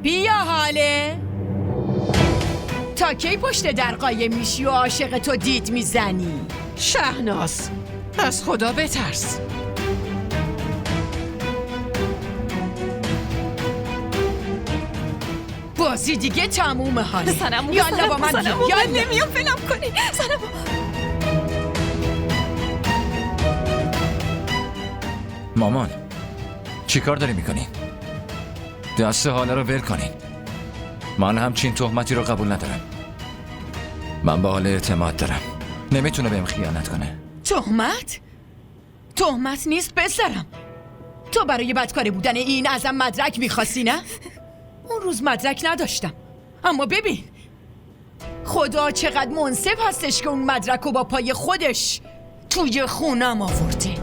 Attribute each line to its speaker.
Speaker 1: بیا حاله. تا کی پشت در قایم میشی و عاشق تو دید میزنی؟
Speaker 2: شهناز، از خدا بترس.
Speaker 1: بازی دیگه تمومه حاله.
Speaker 3: سنمو
Speaker 1: یالا با من بیا. یالا.
Speaker 3: نمیام فیلم کنی. سنمو.
Speaker 4: مامان چیکار داری میکنی؟ دست حاله رو ول کنین. من همچین تهمتی رو قبول ندارم. من به حاله اعتماد دارم. نمیتونه بهم خیانت کنه.
Speaker 1: تهمت؟ تهمت نیست پسرم. تو برای بدکاری بودن این ازم مدرک میخواستی نه؟ اون روز مدرک نداشتم، اما ببین خدا چقدر منصف هستش که اون مدرک رو با پای خودش توی خونم آورده.